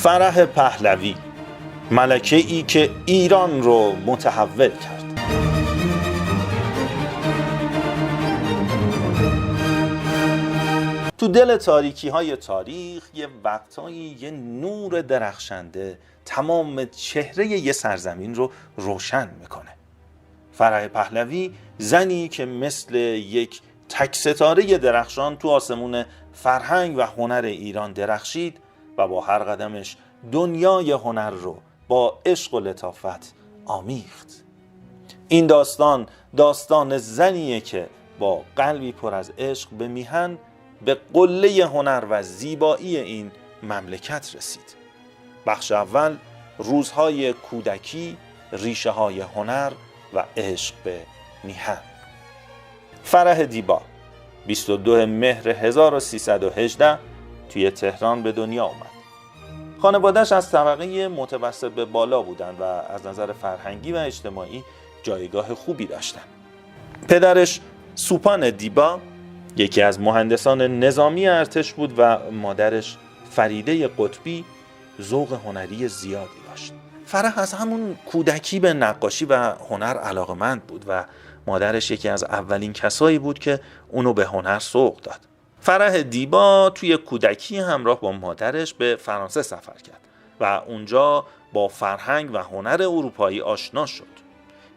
فرح پهلوی، ملکه‌ای که ایران رو متحول کرد. تو دل تاریکی‌های تاریخ یه وقتایی یه نور درخشنده تمام چهره یه سرزمین رو روشن میکنه. فرح پهلوی، زنی که مثل یک تک ستاره درخشان تو آسمون فرهنگ و هنر ایران درخشید و با هر قدمش دنیای هنر رو با عشق و لطافت آمیخت. این داستان زنیه که با قلبی پر از عشق به میهن به قله هنر و زیبایی این مملکت رسید. بخش اول، روزهای کودکی، ریشه های هنر و عشق به میهن. فرح دیبا 22 مهر 1318 توی تهران به دنیا اومد. خانواده‌اش از طبقه متوسط به بالا بودن و از نظر فرهنگی و اجتماعی جایگاه خوبی داشتن. پدرش سوپان دیبا یکی از مهندسان نظامی ارتش بود و مادرش فریده قطبی ذوق هنری زیادی داشت. فرح از همون کودکی به نقاشی و هنر علاقمند بود و مادرش یکی از اولین کسایی بود که اونو به هنر سوق داد. فرح دیبا توی کودکی همراه با مادرش به فرانسه سفر کرد و اونجا با فرهنگ و هنر اروپایی آشنا شد.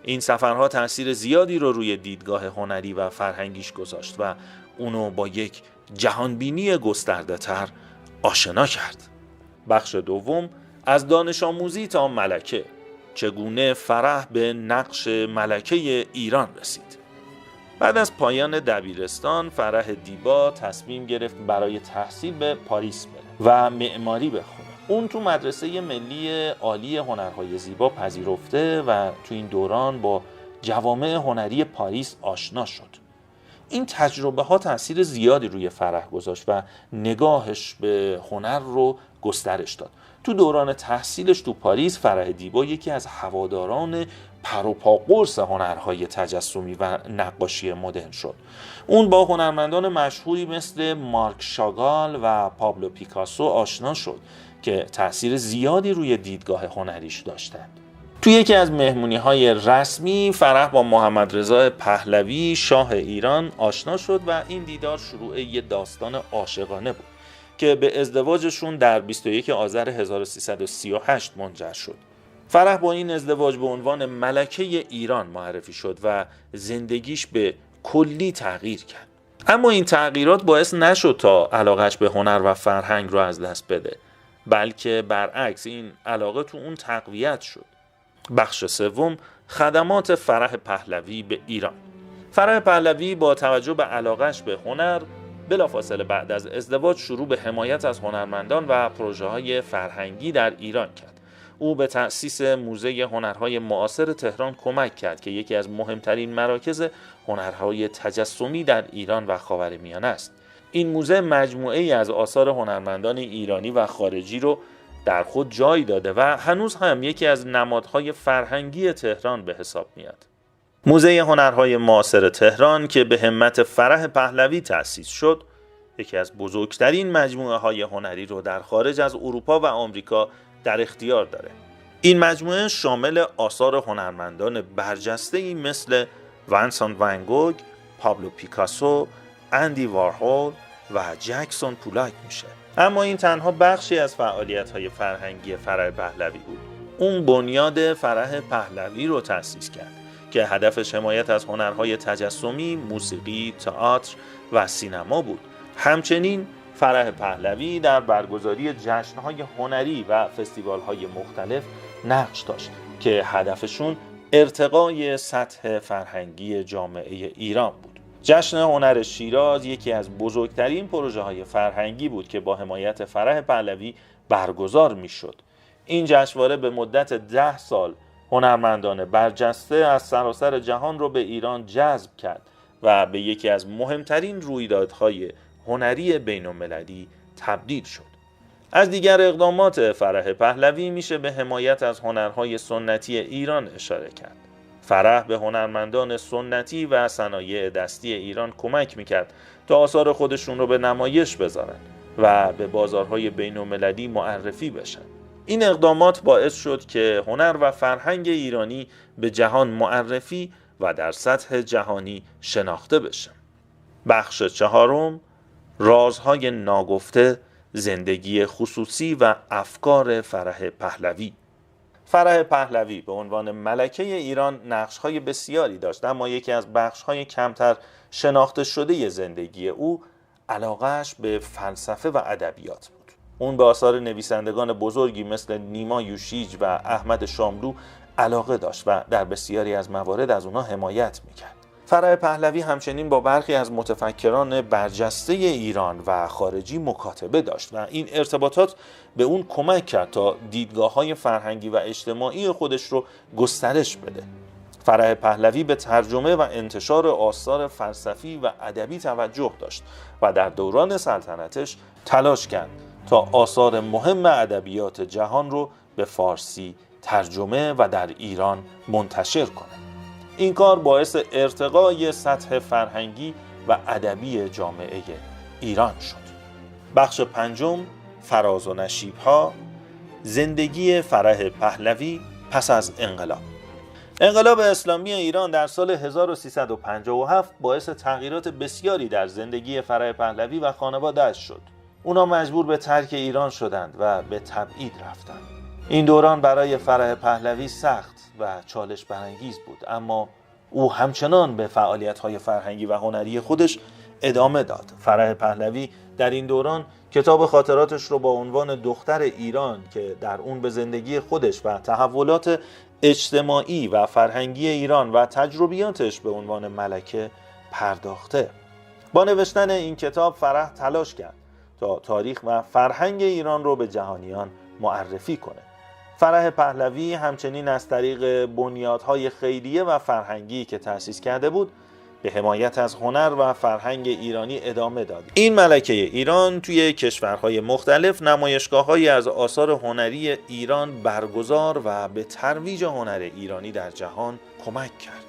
این سفرها تأثیر زیادی رو روی دیدگاه هنری و فرهنگیش گذاشت و اونو با یک جهانبینی گسترده تر آشنا کرد. بخش دوم، از دانش آموزی تا ملکه، چگونه فرح به نقش ملکه ایران رسید. بعد از پایان دبیرستان فرح دیبا تصمیم گرفت برای تحصیل به پاریس بره و معماری بخونه. اون تو مدرسه ملی عالی هنرهای زیبا پذیرفته و تو این دوران با جوامع هنری پاریس آشنا شد. این تجربه ها تأثیر زیادی روی فرح گذاشت و نگاهش به هنر رو گسترش داد. تو دوران تحصیلش تو پاریس فرح دیبا یکی از هواداران پروپاقرص هنرهای تجسمی و نقاشی مدرن شد. اون با هنرمندان مشهوری مثل مارک شاگال و پابلو پیکاسو آشنا شد که تأثیر زیادی روی دیدگاه هنریش داشتند. توی یکی از مهمونی‌های رسمی فرح با محمد رضا پهلوی شاه ایران آشنا شد و این دیدار شروع یه داستان عاشقانه بود که به ازدواجشون در 21 آذر 1338 منجر شد. فرح با این ازدواج به عنوان ملکه ایران معرفی شد و زندگیش به کلی تغییر کرد. اما این تغییرات باعث نشد تا علاقش به هنر و فرهنگ رو از دست بده، بلکه برعکس این علاقه تو اون تقویت شد. بخش سوم، خدمات فرح پهلوی به ایران. فرح پهلوی با توجه به علاقش به هنر بلافاصله بعد از ازدواج شروع به حمایت از هنرمندان و پروژه‌های فرهنگی در ایران کرد. او به تأسیس موزه هنرهای معاصر تهران کمک کرد که یکی از مهمترین مراکز هنرهای تجسمی در ایران و خاورمیانه است. این موزه مجموعه‌ای از آثار هنرمندان ایرانی و خارجی رو در خود جای داده و هنوز هم یکی از نمادهای فرهنگی تهران به حساب میاد. موزه هنرهای معاصر تهران که به همت فرح پهلوی تأسیس شد، یکی از بزرگترین مجموعه‌های هنری رو در خارج از اروپا و آمریکا در اختیار داره. این مجموعه شامل آثار هنرمندان برجسته‌ای مثل ونسان ون گوگ، پابلو پیکاسو، اندی وارهول و جکسون پولاک میشه. اما این تنها بخشی از فعالیت‌های فرهنگی فرح پهلوی بود. اون بنیاد فرح پهلوی رو تأسیس کرد که هدفش حمایت از هنرهای تجسمی، موسیقی، تئاتر و سینما بود. همچنین فرح پهلوی در برگزاری جشن‌های هنری و فستیوال‌های مختلف نقش داشت که هدفشون ارتقای سطح فرهنگی جامعه ایران بود. جشن هنر شیراز یکی از بزرگترین پروژه‌های فرهنگی بود که با حمایت فرح پهلوی برگزار می‌شد. این جشنواره به مدت 10 سال هنرمندان برجسته از سراسر جهان رو به ایران جذب کرد و به یکی از مهمترین رویدادهای هنری بین‌المللی تبدیل شد. از دیگر اقدامات فرح پهلوی میشه به حمایت از هنرهای سنتی ایران اشاره کرد. فرح به هنرمندان سنتی و صنایع دستی ایران کمک میکرد تا آثار خودشون رو به نمایش بذارن. و به بازارهای بین‌المللی معرفی بشن. این اقدامات باعث شد که هنر و فرهنگ ایرانی به جهان معرفی و در سطح جهانی شناخته بشه. بخش چهارم، رازهای ناگفته، زندگی خصوصی و افکار فرح پهلوی. فرح پهلوی به عنوان ملکه ایران نقش‌های بسیاری داشت، اما یکی از بخش‌های کمتر شناخته شده زندگی او علاقه‌اش به فلسفه و ادبیات بود. اون به آثار نویسندگان بزرگی مثل نیما یوشیج و احمد شاملو علاقه داشت و در بسیاری از موارد از اونها حمایت میکرد. فرح پهلوی همچنین با برخی از متفکران برجسته ایران و خارجی مکاتبه داشت و این ارتباطات به اون کمک کرد تا دیدگاه‌های فرهنگی و اجتماعی خودش رو گسترش بده. فرح پهلوی به ترجمه و انتشار آثار فلسفی و ادبی توجه داشت و در دوران سلطنتش تلاش کرد تا آثار مهم ادبیات جهان رو به فارسی ترجمه و در ایران منتشر کنه. این کار باعث ارتقای سطح فرهنگی و ادبی جامعه ایران شد. بخش پنجم، فراز و نشیب‌ها، زندگی فرح پهلوی پس از انقلاب. انقلاب اسلامی ایران در سال 1357 باعث تغییرات بسیاری در زندگی فرح پهلوی و خانواده‌اش شد. اونا مجبور به ترک ایران شدند و به تبعید رفتند. این دوران برای فرح پهلوی سخت و چالش برانگیز بود، اما او همچنان به فعالیت‌های فرهنگی و هنری خودش ادامه داد. فرح پهلوی در این دوران کتاب خاطراتش رو با عنوان دختر ایران که در اون به زندگی خودش و تحولات اجتماعی و فرهنگی ایران و تجربیاتش به عنوان ملکه پرداخته. با نوشتن این کتاب فرح تلاش کرد تا تاریخ و فرهنگ ایران رو به جهانیان معرفی کنه. فرح پهلوی همچنین از طریق بنیادهای خیریه و فرهنگی که تأسیس کرده بود به حمایت از هنر و فرهنگ ایرانی ادامه داد. این ملکه ایران توی کشورهای مختلف نمایشگاه‌هایی از آثار هنری ایران برگزار و به ترویج هنر ایرانی در جهان کمک کرد.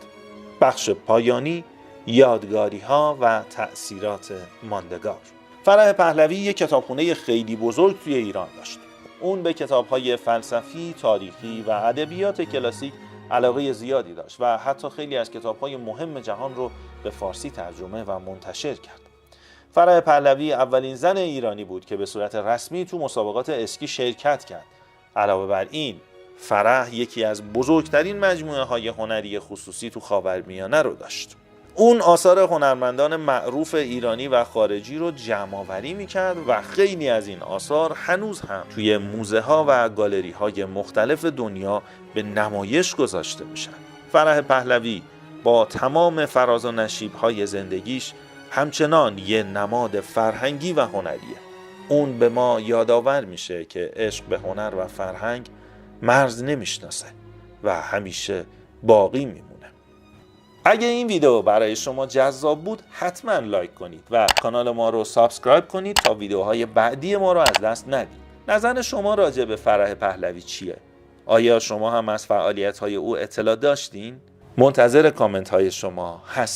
بخش پایانی، یادگاری‌ها و تأثیرات ماندگار. فرح پهلوی یک کتابخانه خیلی بزرگ توی ایران داشت. اون به کتاب‌های فلسفی، تاریخی و ادبیات کلاسیک علاقه زیادی داشت و حتی خیلی از کتاب‌های مهم جهان رو به فارسی ترجمه و منتشر کرد. فرح پهلوی اولین زن ایرانی بود که به صورت رسمی تو مسابقات اسکی شرکت کرد. علاوه بر این، فرح یکی از بزرگترین مجموعه‌های هنری خصوصی تو خاورمیانه رو داشت. اون آثار هنرمندان معروف ایرانی و خارجی رو جمع‌آوری می‌کرد و خیلی از این آثار هنوز هم توی موزه ها و گالری های مختلف دنیا به نمایش گذاشته میشن. فرح پهلوی با تمام فراز و نشیب های زندگیش همچنان یه نماد فرهنگی و هنریه. اون به ما یادآور میشه که عشق به هنر و فرهنگ مرز نمیشناسه و همیشه باقی میمونه. اگه این ویدیو برای شما جذاب بود حتما لایک کنید و کانال ما رو سابسکرایب کنید تا ویدیوهای بعدی ما رو از دست ندید. نظر شما راجع به فرح پهلوی چیه؟ آیا شما هم از فعالیت‌های او اطلاع داشتین؟ منتظر کامنت های شما هستم.